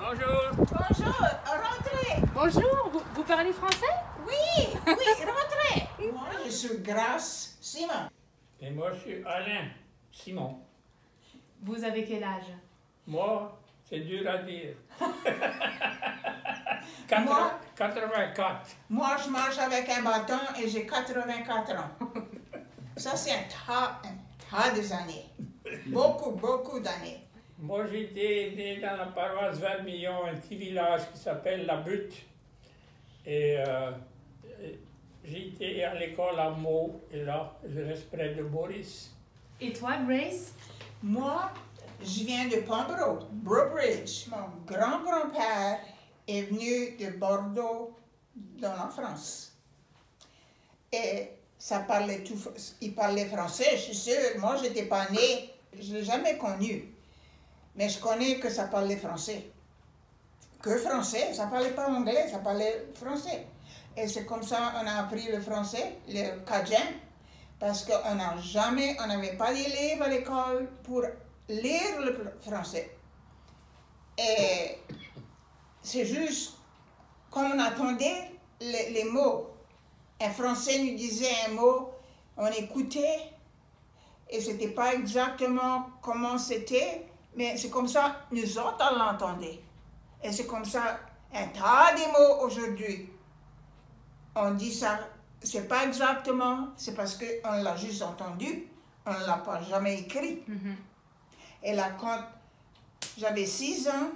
Bonjour. Bonjour, rentrez. Bonjour, vous parlez français? Oui, rentrez. Moi, je suis Grace Simon. Et moi, je suis Alain Simon. Vous avez quel âge? Moi, c'est dur à dire. Moi? 84. Moi, je marche avec un bâton et j'ai 84 ans. Ça, c'est un tas des années. Beaucoup d'années. Moi, j'étais né dans la paroisse Vermillon, un petit village qui s'appelle La Butte. Et j'étais à l'école à Meaux, et là, je reste près de Maurice. Et toi, Grace? Moi, je viens de Pombro, Brobridge. Mon grand-grand-père est venu de Bordeaux, dans la France. Et il parlait français, je suis sûre. Moi, je n'étais pas née, je ne l'ai jamais connu. Mais je connais que ça parlait français. Que français, ça ne parlait pas anglais, ça parlait français. Et c'est comme ça qu'on a appris le français, le cajun, parce qu'on n'avait pas des livres à l'école pour lire le français. Et c'est juste, comme on attendait les mots. Un Français nous disait un mot, on écoutait, et ce n'était pas exactement comment c'était, mais c'est comme ça, nous autres, on l'entendait. Et c'est comme ça, un tas de mots aujourd'hui. On dit ça, c'est pas exactement, c'est parce qu'on l'a juste entendu, on ne l'a pas jamais écrit. Et là, quand j'avais 6 ans,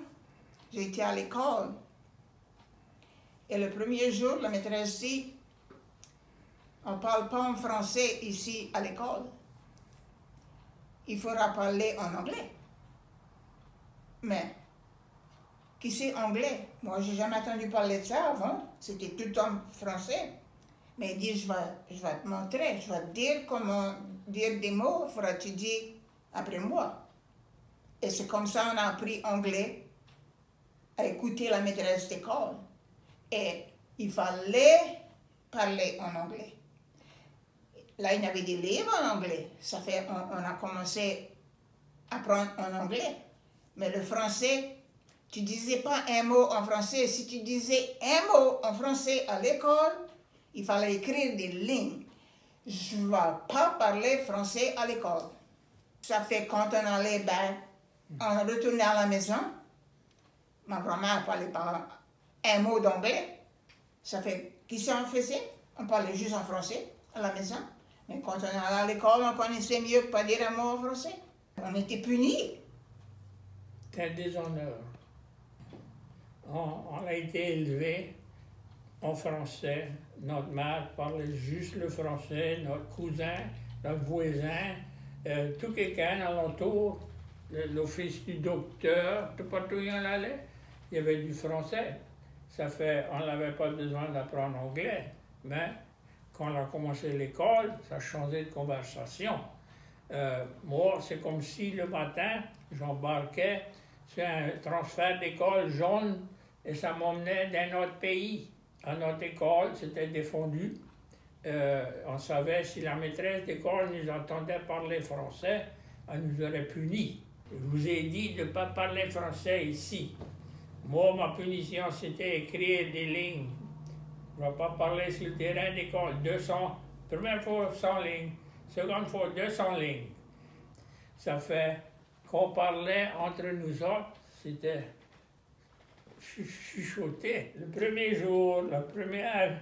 j'étais à l'école. Et le premier jour, la maîtresse dit, on ne parle pas en français ici à l'école. Il faudra parler en anglais. Mais, qui c'est anglais? Moi, je n'ai jamais entendu parler de ça avant. C'était tout en français. Mais il dit, je vais te montrer, je vais te dire comment dire des mots, il faudra te dire après moi. Et c'est comme ça qu'on a appris anglais, à écouter la maîtresse d'école. Et il fallait parler en anglais. Là, il y avait des livres en anglais. Ça fait, on a commencé à apprendre en anglais. Mais le français, tu ne disais pas un mot en français. Si tu disais un mot en français à l'école, il fallait écrire des lignes. Je ne vais pas parler français à l'école. Ça fait quand on allait, on retournait à la maison. Ma grand-mère ne parlait pas un mot d'anglais. Ça fait, qu'est-ce qu'on faisait? On parlait juste en français à la maison. Mais quand on allait à l'école, on connaissait mieux que pas dire un mot en français. On était punis. C'est un déshonneur. On a été élevé en français. Notre mère parlait juste le français. Notre cousin, notre voisin, tout quelqu'un alentour, l'office du docteur, tout partout où on allait, il y avait du français. Ça fait, on n'avait pas besoin d'apprendre anglais, mais quand on a commencé l'école, ça changeait de conversation. Moi, c'est comme si le matin, j'embarquais sur un transfert d'école jaune et ça m'emmenait d'un autre pays. À notre école, c'était défendu. On savait si la maîtresse d'école nous entendait parler français, elle nous aurait punis. Je vous ai dit de ne pas parler français ici. Moi, ma punition, c'était écrire des lignes. Je ne vais pas parler sur le terrain d'école. 200, première fois 100 lignes, seconde fois 200 lignes. Ça fait qu'on parlait entre nous autres, c'était chuchoté. Le premier jour, la première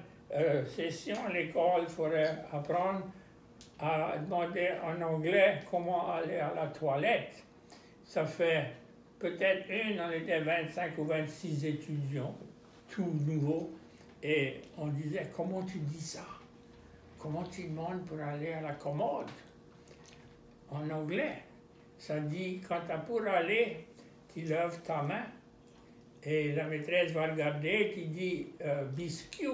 session à l'école, il faudrait apprendre à demander en anglais comment aller à la toilette. Ça fait peut-être on était 25 ou 26 étudiants, tout nouveau. Et on disait, comment tu dis ça? Comment tu demandes pour aller à la commode? En anglais, ça dit, quand tu as pour aller, tu lèves ta main et la maîtresse va regarder, tu dis biscuit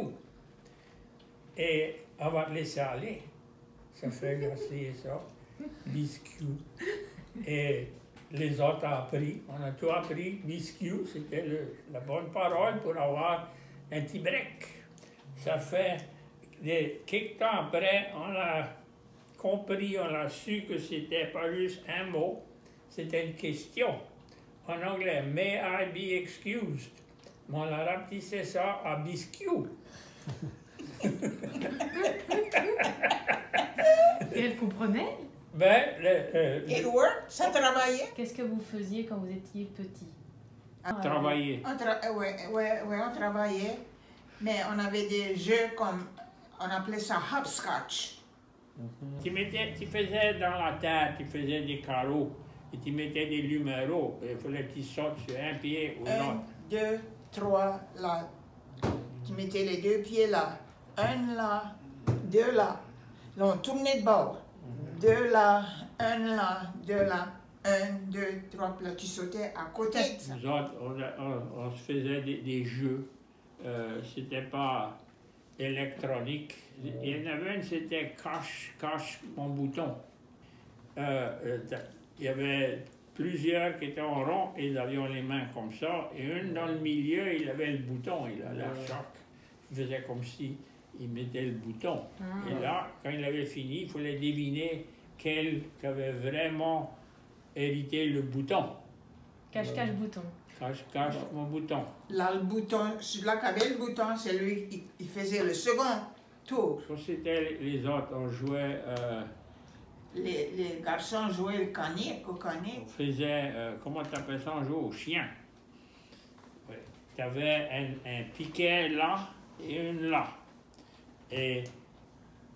et elle va te laisser aller. Ça fait essayer ça, biscuit. Et les autres ont appris, on a tout appris, biscuit, c'était la bonne parole pour avoir un petit break. Ça fait quelques temps après, on a compris, on a su que c'était pas juste un mot, c'était une question. en anglais, may I be excused. Mais on a rapetissé ça à biscuit. Et elle comprenait? Ben, It worked, ça travaillait. Qu'est-ce que vous faisiez quand vous étiez petit? travailler. On travaillait, mais on avait des jeux comme, on appelait ça hopscotch. Tu faisais dans la terre, tu faisais des carreaux et tu mettais des numéros. Il fallait que tu sautes sur un pied ou 1, l'autre. 2, 3, là. Tu mettais les 2 pieds là. 1 là, 2 là. Là, on tournait de bord. 2 là, 1 là, 2 là. 1, 2, 3, puis là, tu sautais à côté de ça. Nous autres, on se faisait des jeux. C'était pas électronique. Il y en avait une, c'était cache mon bouton. Il y avait plusieurs qui étaient en rond et ils avaient les mains comme ça. Et une dans le milieu, il avait le bouton. Il allait à chaque. Il faisait comme si il mettait le bouton. Et là, quand il avait fini, il fallait deviner quel qui avait vraiment hérité le bouton. Cache-cache bouton. Cache mon bouton. Là, le bouton, celui-là qui avait le bouton, c'est lui qui faisait le second tour. Ça, c'était les autres. On jouait. Les garçons jouaient le cognac, au On cognac. faisait. Comment tu appelles ça? On jouait au chien. Tu avais un piquet là et une là. Et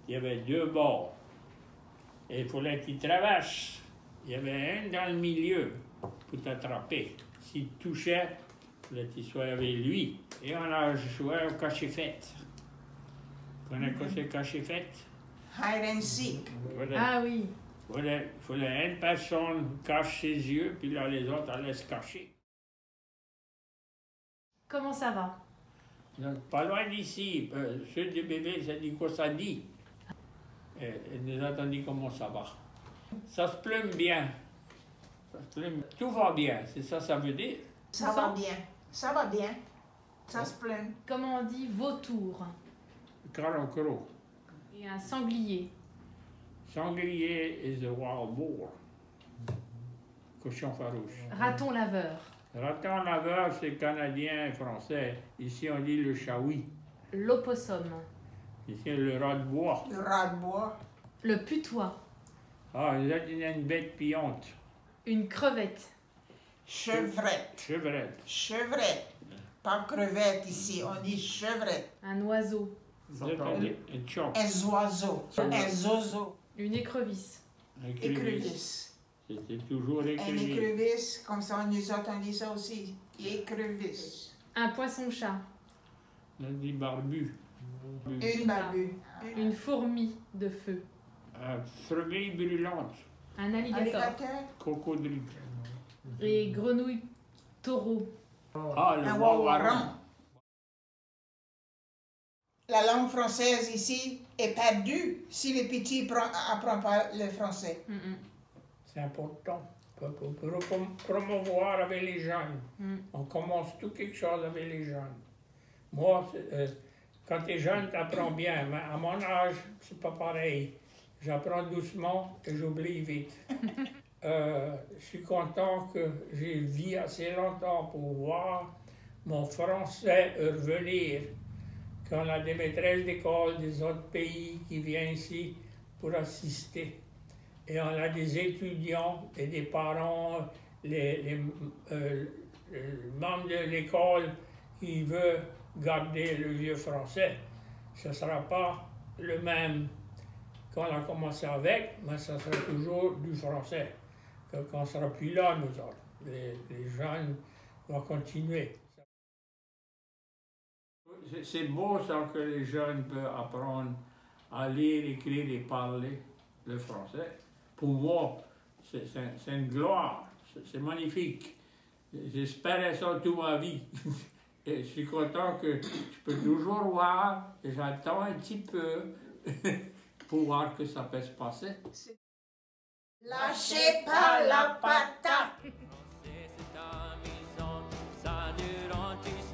il y avait 2 bords. Et il fallait qu'ils traversent. Il y avait un dans le milieu pour t'attraper. S'il te touchait, il fallait que tu sois avec lui. Et on a joué au cachet-fête. Tu connais quoi c'est cachet-fête? Hide and seek. Ah oui. Il fallait une personne cache ses yeux, puis là, les autres allaient se cacher. Comment ça va? Donc, pas loin d'ici, ceux du bébé, ça dit quoi ça dit? Et nous avons dit comment ça va. Ça se plume bien. Tout va bien, c'est ça, ça veut dire. Ça va bien. Ça va bien. Ça se plume. Comment on dit vautour? Carocro. Et un sanglier. Sanglier is a wild boar. Cochon farouche. Raton laveur. Raton laveur, c'est canadien et français. Ici, on dit le chaoui. L'opossum. Ici, le rat de bois. Le rat de bois. Le putois. Ah, vous êtes une bête piante. Une crevette. Chevrette. Chevrette. Chevrette. Pas crevette ici, on dit chevrette. Un oiseau. Vous êtes un choc. Un oiseau. Un zozo. Une écrevisse. Écrevisse. C'était toujours Un écrevisse. écrevisse, comme ça nous autres on dit ça aussi. Écrevisse. Un poisson-chat. On dit barbu. Une barbue. Une fourmi de feu. Fourmi brûlante. Un alligator. Alligateur. Crocodile. Et grenouille taureau. Ah, le Un wawaron. wawaron. La langue française ici est perdue si les petits n'apprennent pas le français. C'est important pour promouvoir avec les jeunes. On commence tout quelque chose avec les jeunes. Moi, quand tu es jeune, tu apprends bien, mais à mon âge, c'est pas pareil. J'apprends doucement et j'oublie vite. Je suis content que j'ai vécu assez longtemps pour voir mon français revenir. Quand on a des maîtresses d'école des autres pays qui viennent ici pour assister. Et on a des étudiants et des parents, les membres de l'école qui veulent garder le vieux français. Ce ne sera pas le même qu'on a commencé avec, mais ce sera toujours du français. Quand on ne sera plus là, nous autres. Les jeunes vont continuer. C'est beau ça que les jeunes peuvent apprendre à lire, écrire et parler le français. Pour moi, c'est une gloire, c'est magnifique. J'espérais ça toute ma vie. Et je suis content que je peux toujours voir, et j'attends un petit peu pour voir que ça peut se passer. Lâchez pas la patate! C'est amusant, ça nous rend tous